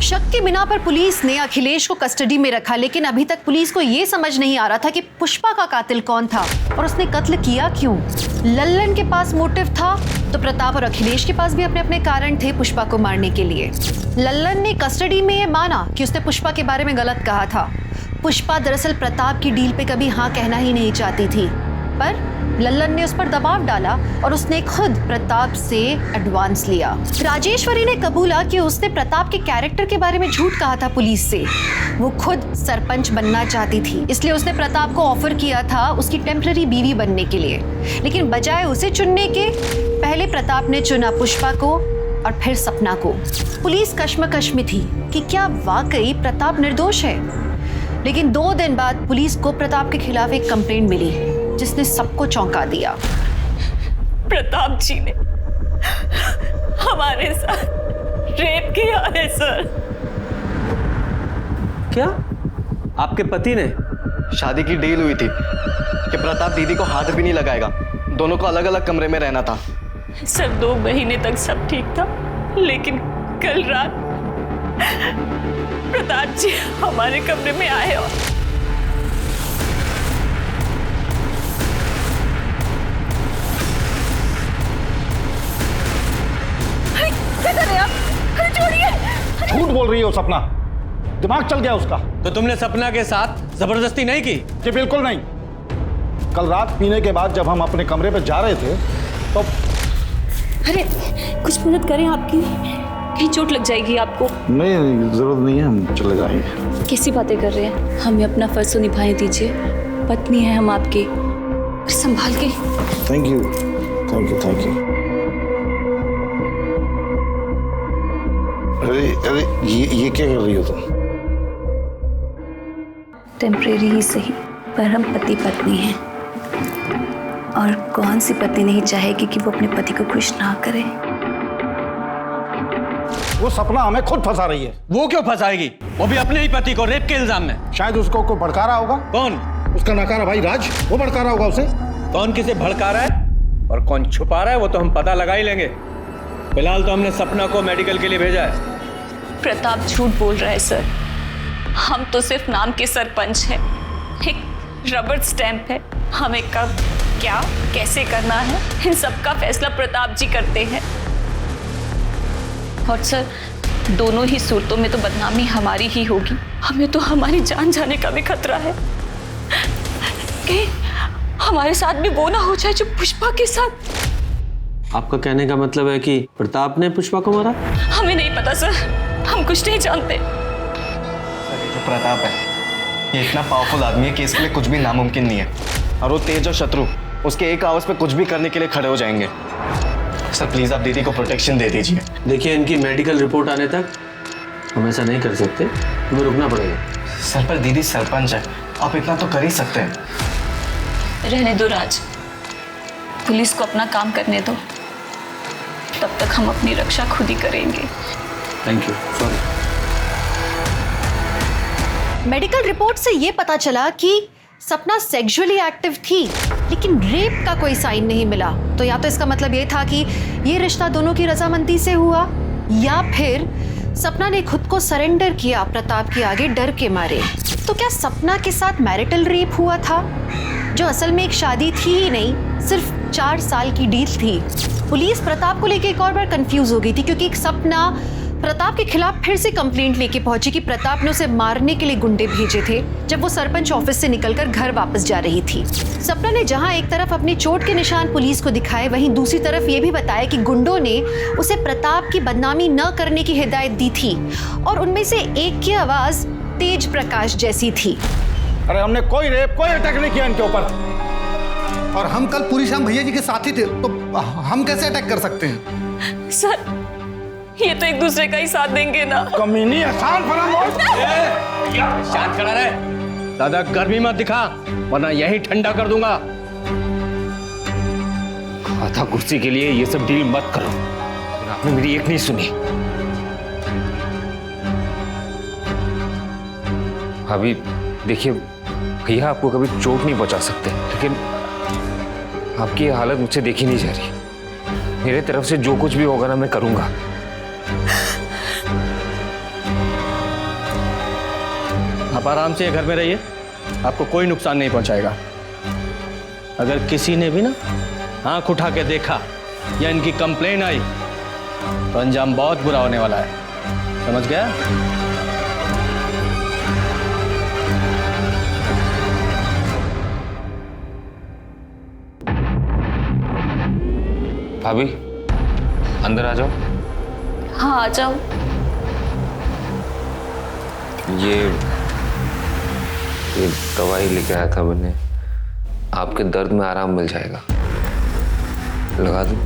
शक के बिना पर पुलिस ने अखिलेश को कस्टडी में रखा, लेकिन अभी तक पुलिस को यह समझ नहीं आ रहा था कि पुष्पा का कातिल कौन था और उसने कत्ल किया क्यों। लल्लन के पास मोटिव था तो प्रताप और अखिलेश के पास भी अपने अपने कारण थे पुष्पा को मारने के लिए। लल्लन ने कस्टडी में यह माना कि उसने पुष्पा के बारे में गलत कहा था। पुष्पा दरअसल प्रताप की डील पे कभी हाँ कहना ही नहीं चाहती थी। पर लल्लन ने उस पर दबाव डाला और उसने खुद प्रताप से एडवांस लिया। राजेश्वरी ने कबूला कि उसने प्रताप के कैरेक्टर के बारे में झूठ कहा था पुलिस से। वो खुद सरपंच बनना चाहती थी, इसलिए उसने प्रताप को ऑफर किया था उसकी टेम्पररी बीवी बनने के लिए। लेकिन बजाय उसे चुनने के पहले प्रताप ने चुना पुष्पा को और फिर सपना को। पुलिस कश्मकश में थी कि क्या वाकई प्रताप निर्दोष है। लेकिन 2 दिन बाद पुलिस को प्रताप के खिलाफ एक कंप्लेंट मिली जिसने सबको चौंका दिया। प्रताप जी ने हमारे साथ रेप किया है सर। क्या? आपके पति ने? शादी की डील हुई थी कि प्रताप दीदी को हाथ भी नहीं लगाएगा, दोनों को अलग अलग कमरे में रहना था। सर 2 महीने तक सब ठीक था, लेकिन कल रात प्रताप जी हमारे कमरे में आए और क्या कर रहे हैं आप? अरे छोड़िए। झूठ बोल रही हो सपना, दिमाग चल गया उसका। तो तुमने सपना के साथ जबरदस्ती नहीं की? जी बिल्कुल नहीं। कल रात पीने के बाद जब हम अपने कमरे पे जा रहे थे तो अरे कुछ मदद करें आपकी, कहीं चोट लग जाएगी आपको। नहीं, जरूरत नहीं है, हम चले जाएंगे। कैसी बातें कर रहे हैं? हमें अपना फर्ज तो निभाने दीजिए, पत्नी है हम आपकी, संभाल के। Thank you, thank you, thank you. अरे अरे ये क्या कर रही हो तुम? टेम्परेरी ही सही, पर हम पति पत्नी हैं, और कौन सी पत्नी नहीं चाहेगी कि वो अपने पति को खुश ना करे। वो सपना हमें खुद फंसा रही है। वो क्यों फंसाएगी? वो भी अपने ही पति को रेप के इल्जाम में। शायद उसको कोई भड़का रहा होगा। कौन? उसका नकारा भाई राज, वो भड़का रहा होगा उसे। कौन किसे भड़का रहा है और कौन छुपा रहा है वो तो हम पता लगा ही लेंगे। फिलहाल तो हमने सपना को मेडिकल के लिए भेजा है। प्रताप झूठ बोल रहा है सर, हम तो सिर्फ नाम के सरपंच हैं, एक रबर स्टैंप है। हमें कब क्या कैसे करना है इन सब का फैसला प्रताप जी करते हैं। और सर दोनों ही सूरतों में तो बदनामी हमारी ही होगी। हमें तो हमारी जान जाने का भी खतरा है, कहीं हमारे साथ भी वो ना हो जाए जो पुष्पा के साथ। आपका कहने का मतलब है कि प्रताप ने पुष्पा को मारा? हमें नहीं पता सर, हम कुछ नहीं जानते। जो प्रताप है ये इतना पावरफुल आदमी है कि इसके लिए कुछ भी नामुमकिन नहीं है, और वो तेज और शत्रु उसके एक आवाज पे कुछ भी करने के लिए खड़े हो जाएंगे। सर प्लीज आप दीदी को प्रोटेक्शन दे दीजिए। देखिए इनकी मेडिकल रिपोर्ट आने तक हम ऐसा नहीं कर सकते, हमें रुकना पड़ेगा। सर पर दीदी सरपंच है, आप इतना तो कर ही सकते हैं। रहने दो राज, पुलिस को अपना काम करने दो, तब तक हम अपनी रक्षा खुद ही करेंगे। Thank you, sorry. Medical report से ये पता चला कि सपना सेक्सुअली एक्टिव थी, लेकिन रेप का कोई साइन नहीं मिला। तो या तो इसका मतलब ये था कि ये रिश्ता दोनों की रजामंदी से हुआ, या फिर सपना ने खुद को सरेंडर किया प्रताप के आगे डर के मारे। तो क्या सपना के साथ मैरिटल रेप हुआ था, जो असल में एक शादी थी ही नहीं, सिर्फ 4 साल की डील थी। पुलिस प्रताप को लेकर एक और बार कंफ्यूज हो गई थी, क्योंकि एक सपना प्रताप के खिलाफ फिर से कंप्लेंट लेके पहुंची कि प्रताप ने उसे मारने के लिए गुंडे भेजे थे जब वो सरपंच ऑफिस से निकलकर घर वापस जा रही थी। सपना ने जहां एक तरफ अपनी चोट के निशान पुलिस को दिखाए, वहीं दूसरी तरफ ये भी बताया कि गुंडों ने उसे प्रताप की बदनामी न करने की हिदायत दी थी, और उनमें से एक की आवाज तेज प्रकाश जैसी थी। अरे हमने कोई रेप, कोई अटैक नहीं किया इनके ऊपर। और हम कल पूरी शाम भैया जी के साथ ही थे, तो हम कैसे अटैक कर सकते हैं? सर ये तो एक दूसरे का ही साथ देंगे ना। कमीनी आसान शांत खड़ा रहे, ज्यादा गर्मी मत दिखा वरना यही ठंडा कर दूंगा। आधा कुर्सी के लिए ये सब डील मत करो, आपने मेरी एक नहीं सुनी। अभी देखिए भैया आपको कभी चोट नहीं पहुंचा सकते, लेकिन आपकी हालत मुझसे देखी नहीं जा रही। मेरे तरफ से जो कुछ भी होगा ना मैं करूंगा। आप आराम से घर में रहिए, आपको कोई नुकसान नहीं पहुंचाएगा। अगर किसी ने भी ना आंख उठा के देखा या इनकी कंप्लेन आई तो अंजाम बहुत बुरा होने वाला है, समझ गया? भाभी अंदर आ जाओ। हाँ आ जाओ। ये दवाई लेके आया था मैंने, आपके दर्द में आराम मिल जाएगा, लगा दूं?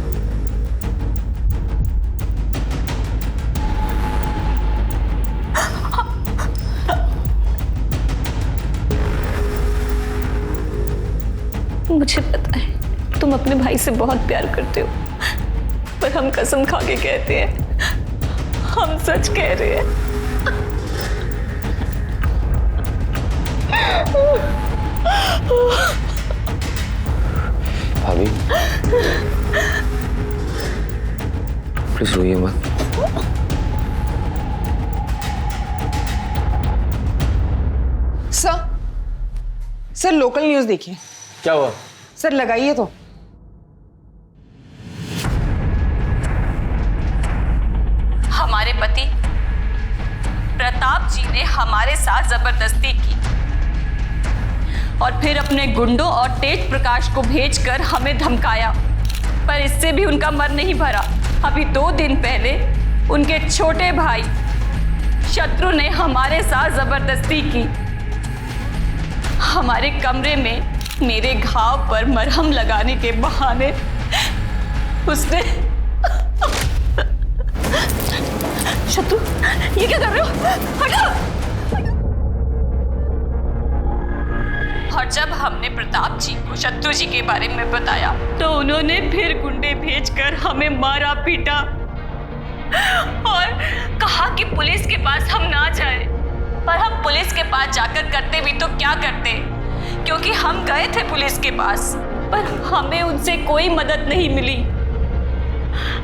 मुझे पता है तुम अपने भाई से बहुत प्यार करते हो, पर हम कसम खा के कहते हैं, हम सच कह रहे हैं। भाभी प्लीज रोइए मत। सर लोकल न्यूज़ देखिए। क्या हुआ? सर लगाइए तो। हमारे पति प्रताप जी ने हमारे साथ जबरदस्ती की और फिर अपने गुंडों और तेज प्रकाश को भेजकर हमें धमकाया, पर इससे भी उनका मन नहीं भरा। अभी 2 दिन पहले उनके छोटे भाई शत्रु ने हमारे साथ जबरदस्ती की। हमारे कमरे में मेरे घाव पर मरहम लगाने के बहाने उसने शत्रु, ये क्या कर रहे हो? हटो! और जब हमने प्रताप जी को शत्रु जी के बारे में बताया तो उन्होंने फिर गुंडे भेजकर हमें मारा पीटा और कहा कि पुलिस के पास हम ना जाएं। पर हम पुलिस के पास जाकर करते भी तो क्या करते, क्योंकि हम गए थे पुलिस के पास, पर हमें उनसे कोई मदद नहीं मिली।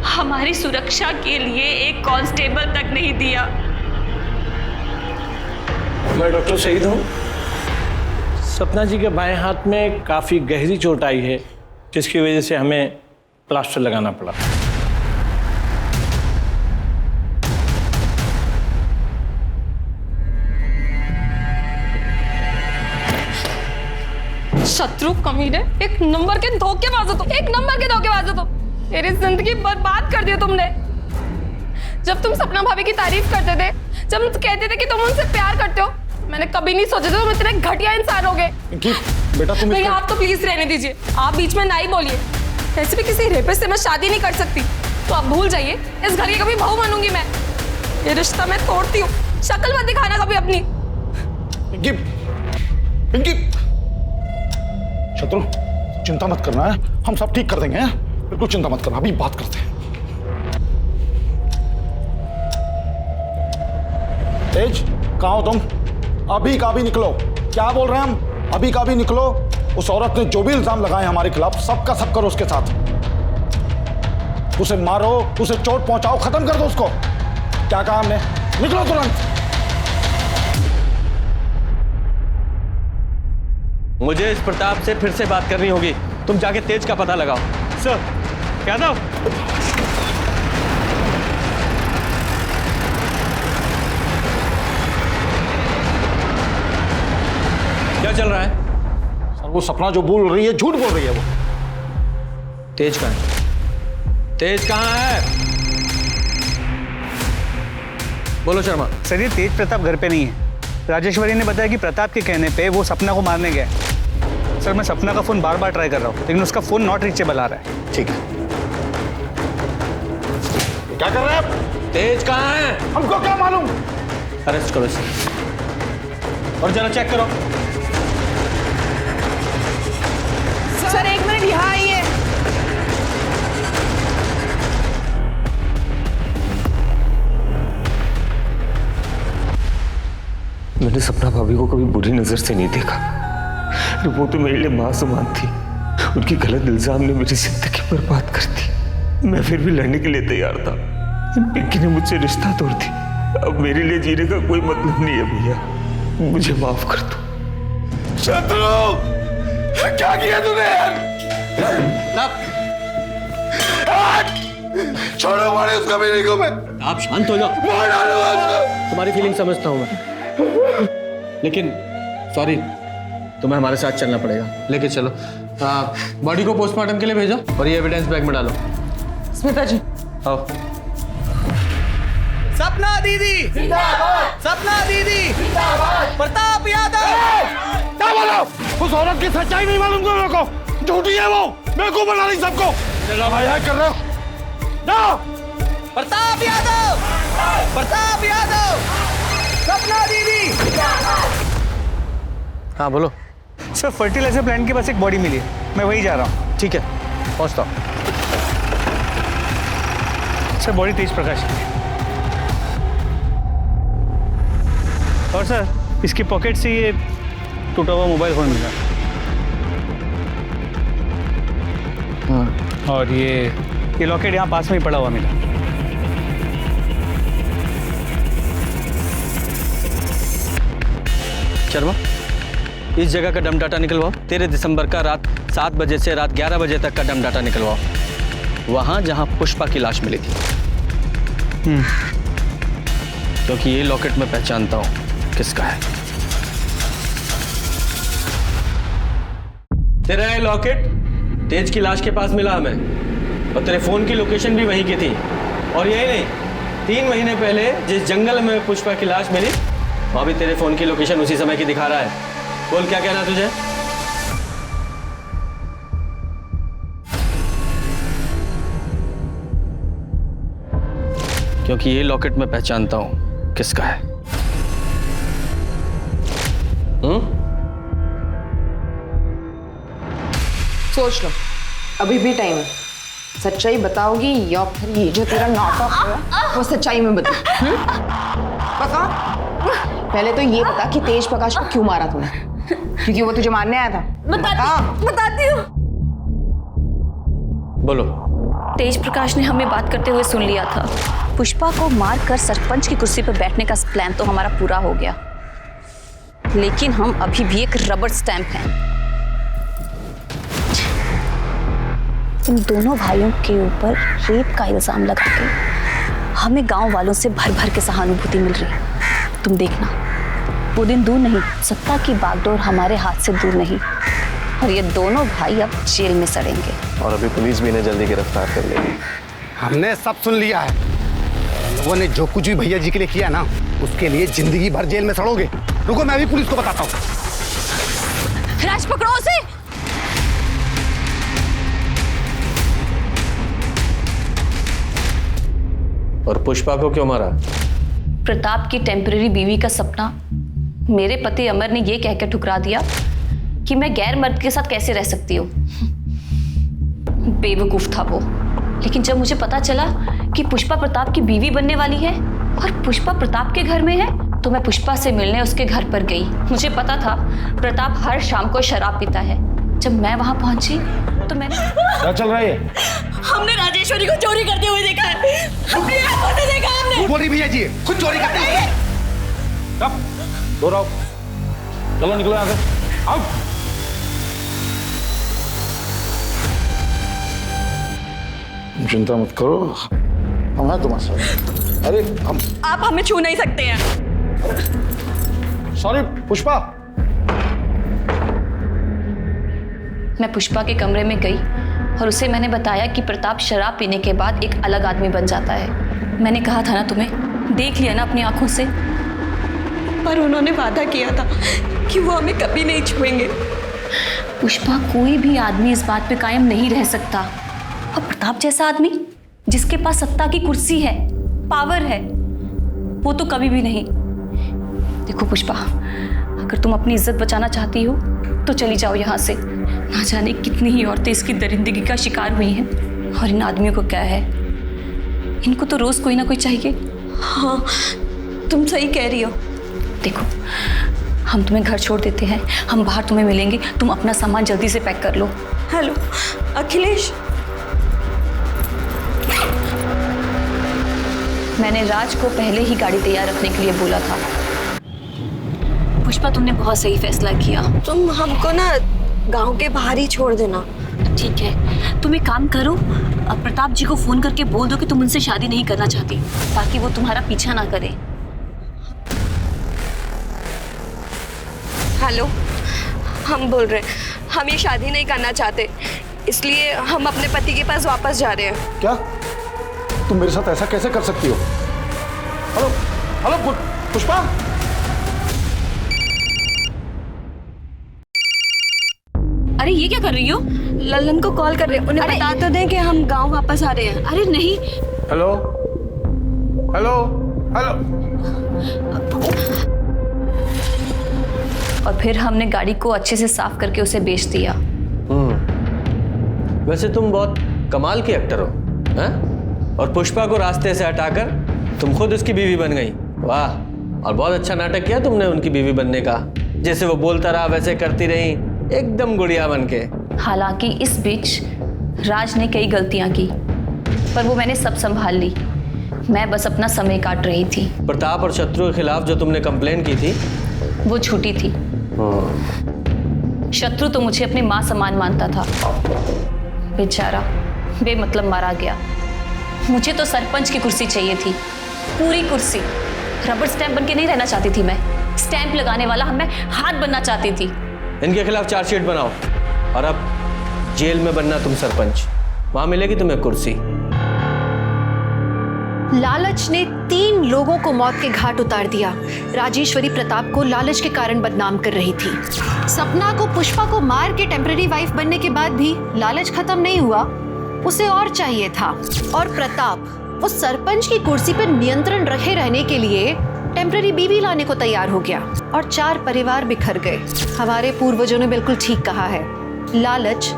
हमारी सुरक्षा के लिए एक कांस्टेबल तक नहीं दिया। मैं डॉक्टर शहीद हूँ। सपना जी के बाएं हाथ में काफ़ी गहरी चोट आई है, जिसकी वजह से हमें प्लास्टर लगाना पड़ा। शत्रु कमीने, एक नंबर के धोखेबाज हो तुम, एक नंबर के धोखेबाज हो तुम। मेरी जिंदगी बर्बाद कर दी तुमने। जब तुम सपना भाभी की तारीफ करते थे, जब तुम कहते थे कि तुम उनसे प्यार करते हो, मैंने कभी नहीं सोचा था तुम इतने घटिया इंसान होगे। बेटा तुम नहीं, आप तो प्लीज रहने दीजिए, आप बीच में ना ही बोलिए। वैसे भी किसी रेपिस्ट से मैं शादी नहीं कर सकती, तो आप भूल जाइए। इस घर की कभी बहू बनूंगी मैं। ये रिश्ता मैं तोड़ती हूँ। शक्ल मत दिखाना कभी अपनी। पिंकी, शत्रु चिंता मत करना है, हम सब ठीक कर देंगे। बिल्कुल चिंता मत करना, अभी बात करते हैं। तेज, कहाँ हो तुम? अभी का भी निकलो। क्या बोल रहे हैं हम? अभी का भी निकलो। उस औरत ने जो भी इल्जाम लगाए हमारे खिलाफ, सबका सब करो उसके साथ। उसे मारो, उसे चोट पहुंचाओ, खत्म कर दो उसको। क्या कहा हमने? निकलो तुरंत। मुझे इस प्रताप से फिर से बात करनी होगी। तुम जाके तेज का पता लगाओ। सर, क्या था? क्या चल रहा है? सर वो सपना जो बोल रही है, झूठ बोल रही है। वो तेज कहाँ है? तेज कहाँ है? बोलो शर्मा। सर ये तेज प्रताप घर पे नहीं है। राजेश्वरी ने बताया कि प्रताप के कहने पे वो सपना को मारने गया। सर मैं सपना का फोन बार बार ट्राई कर रहा हूँ, लेकिन उसका फोन नॉट रीचेबल आ रहा है। ठीक है। क्या कर रहे हैं आप? तेज कहाँ है? हमको क्या मालूम? अरेस्ट करो इसे और जरा चेक करो। सर 1 मिनट यहाँ आइए। मैंने सपना भाभी को कभी बुरी नजर से नहीं देखा। वो तो मेरे लिए मां समान थी। उनकी गलत इल्जाम ने मेरी जिंदगी बर्बाद कर दी। मैं फिर भी लड़ने के लिए तैयार था। पिंकी ने मुझसे रिश्ता तोड़ दी। अब मेरे लिए जीने का कोई मतलब नहीं है भैया, मुझे माफ कर दो। शत्रु, क्या किया तूने यार? छोड़ो मारे उसका बेटे को। मैं आप शांत हो जाओ। मार डालूंगा उसको। तुम्हारी फीलिंग समझता हूं मैं, लेकिन सॉरी, तुम्हें हमारे साथ चलना पड़ेगा। लेके चलो। बॉडी को पोस्टमार्टम के लिए भेजो और ये एविडेंस बैग में डालो। स्मिता जी आओ। सपना दीदी जिंदाबाद, सपना दीदी जिंदाबाद, प्रताप यादव। क्या बोलो? उस औरत की सच्चाई नहीं मालूम तुम लोगों को? झूठी है वो, बेवकूफ बना रही सबको। भाई कर रहे हो ना? प्रताप यादव, प्रताप यादव, सपना दीदी। हाँ बोलो। सर फर्टिलाइजर प्लांट के पास एक बॉडी मिली है, मैं वही जा रहा हूँ। ठीक है, पहुँचता हूँ। सर बॉडी तेज प्रकाश की है। और सर इसकी पॉकेट से ये टूटा हुआ मोबाइल फोन मिला। और ये लॉकेट यहाँ पास में ही पड़ा हुआ मिला। शर्मा, इस जगह का डम डाटा निकलवाओ। 13 दिसंबर का रात 7 बजे से रात 11 बजे तक का डम डाटा निकलवाओ, वहां जहां पुष्पा की लाश मिली थी। क्योंकि ये लॉकेट मैं पहचानता हूं किसका है। तेरा ये लॉकेट तेज की लाश के पास मिला हमें, और तेरे फोन की लोकेशन भी वहीं की थी। और यही नहीं, 3 महीने पहले जिस जंगल में पुष्पा की लाश मिली, वहां भी तेरे फोन की लोकेशन उसी समय की दिखा रहा है। बोल क्या कहना तुझे? क्योंकि ये लॉकेट मैं पहचानता हूं किसका है। सोच लो, अभी भी टाइम है। सच्चाई बताओगी या फिर ये जो तेरा नाटक है वो सच्चाई में बता? बता। पहले तो ये बता कि तेज प्रकाश को क्यों मारा तूने? क्योंकि वो तुझे मारने आया था। बताती हूँ। बोलो। तेज प्रकाश ने हमें बात करते हुए सुन लिया था। पुष्पा को मारकर सरपंच की कुर्सी पर बैठने का प्लान तो हमारा पूरा हो गया, लेकिन हम अभी भी एक रबर स्टैंप हैं। इन दोनों भाइयों के ऊपर रेप का इल्जाम लगा के हमें गांव वालों से भर भर के सहानुभूति मिल रही है। तुम देखना, वो दिन दूर नहीं, सत्ता की बागडोर हमारे हाथ से दूर नहीं, और ये दोनों भाई अब जेल में सड़ेंगे। और अभी पुलिस भी इन्हें जल्दी गिरफ्तार कर लेगी। हमने सब सुन लिया है। लोगों ने जो कुछ भी भैया जी के लिए किया ना, उसके लिए जिंदगी भर जेल में सड़ोगे। रुको, मैं भी पुलिस को बताता हूँ। राज, पकड़ो उसे। और पुष्पा को क्यों मारा? प्रताप की टेम्परेरी बीवी का सपना मेरे पति अमर ने यह कहकर ठुकरा दिया कि मैं गैर मर्द के साथ कैसे रह सकती हूँ। बेवकूफ था वो। लेकिन जब मुझे पता चला कि पुष्पा प्रताप की बीवी बनने वाली है और पुष्पा प्रताप के घर में है, तो मैं पुष्पा से मिलने उसके घर पर गई। मुझे पता था प्रताप हर शाम को शराब पीता है। जब मैं वहां पहुंची तो मैंने क्या चल रहा है? हमने राजेश्वरी को चोरी करते हुए देखा है। अपनी आंखों से देखा हमने। बोली भैया जी खुद चोरी करते हैं। कब? दोहराओ। चलो निकलो यहाँ से। आओ। चिंता मत करो, हम हैं तुम्हारे साथ। अरे हम आप हमें छू नहीं सकते हैं। सॉरी पुष्पा। मैं पुष्पा के कमरे में गई और उसे मैंने बताया कि प्रताप शराब पीने के बाद एक अलग आदमी बन जाता है। मैंने कहा था ना तुम्हें, देख लिया ना अपनी आंखों से। पर उन्होंने वादा किया था कि वो हमें कभी नहीं छुएंगे। पुष्पा, कोई भी आदमी इस बात पे कायम नहीं रह सकता, और प्रताप जैसा आदमी जिसके पास सत्ता की कुर्सी है, पावर है, वो तो कभी भी नहीं। देखो पुष्पा, अगर तुम अपनी इज्जत बचाना चाहती हो तो चली जाओ यहाँ से। ना जाने कितनी ही औरतें इसकी दरिंदगी का शिकार हुई हैं, और इन आदमियों को क्या है, इनको तो रोज कोई ना कोई चाहिए। हाँ, तुम सही कह रही हो। देखो, हम तुम्हें घर छोड़ देते हैं, हम बाहर तुम्हें मिलेंगे। तुम अपना सामान जल्दी से पैक कर लो। हेलो अखिलेश। मैंने राज को पहले ही गाड़ी तैयार रखने के लिए बोला था। पुष्पा, तुमने बहुत सही फैसला किया। तुम हमको ना गांव के बाहर ही छोड़ देना। ठीक है, तुम एक काम करो, अब प्रताप जी को फोन करके बोल दो कि तुम उनसे शादी नहीं करना चाहती, ताकि वो तुम्हारा पीछा ना करे। हेलो, हम बोल रहे हैं, हम ये शादी नहीं करना चाहते, इसलिए हम अपने पति के पास वापस जा रहे हैं। क्या? तुम मेरे साथ ऐसा कैसे कर सकती हो? Hello hello Pushpa. अरे ये क्या कर रही हो? लल्लन को कॉल कर रहे हैं, उन्हें बता तो दें कि हम गांव वापस आ रहे हैं। अरे नहीं। Hello hello hello. और फिर हमने गाड़ी को अच्छे से साफ करके उसे बेच दिया। वैसे तुम बहुत कमाल की एक्टर हो, हैं? और पुष्पा को रास्ते से हटाकर तुम खुद उसकी बीवी बन गई। वाह, और बहुत अच्छा नाटक किया तुमने उनकी बीवी बनने का। जैसे वो बोलता रहा वैसे करती रही, एकदम गुड़िया बन के। हालांकि इस बीच राज ने कई गलतियां की, पर वो मैंने सब संभाल ली। मैं बस अपना समय काट रही थी। प्रताप और शत्रु के खिलाफ जो तुमने कंप्लेन की थी वो झूठी थी। शत्रु तो मुझे अपनी माँ समान मानता था, बेचारा बेमतलब मारा गया। मुझे तो सरपंच की कुर्सी चाहिए थी, पूरी कुर्सी। रबर स्टैंप बन के नहीं रहना चाहती थी मैं, स्टैंप लगाने वाला मैं हाथ बनना चाहती थी। इनके खिलाफ चार्जशीट बनाओ और अब जेल में बनना तुम सरपंच, वहां मिलेगी तुम्हें कुर्सी। लालच ने 3 लोगों को मौत के घाट उतार दिया। राजेश्वरी प्रताप को लालच के कारण बदनाम कर रही थी। सपना को पुष्पा को मार के टेम्पररी वाइफ बनने के बाद भी लालच खत्म नहीं हुआ, उसे और चाहिए था। और प्रताप वो सरपंच की कुर्सी पर नियंत्रण रखे रहने के लिए टेम्पररी बीवी लाने को तैयार हो गया और 4 परिवार बिखर गए। हमारे पूर्वजों ने बिल्कुल ठीक कहा है, लालच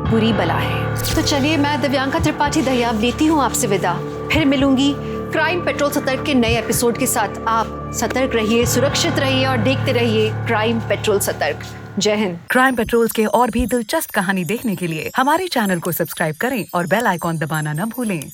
बुरी बला है। तो चलिए, मैं दिव्यांका त्रिपाठी दहियाब लेती हूँ आपसे विदा। फिर मिलूंगी क्राइम पेट्रोल सतर्क के नए एपिसोड के साथ। आप सतर्क रहिए, सुरक्षित रहिए और देखते रहिए क्राइम पेट्रोल सतर्क। जय हिंद। क्राइम पेट्रोल के और भी दिलचस्प कहानी देखने के लिए हमारे चैनल को सब्सक्राइब करें और बेल आइकॉन दबाना न भूलें।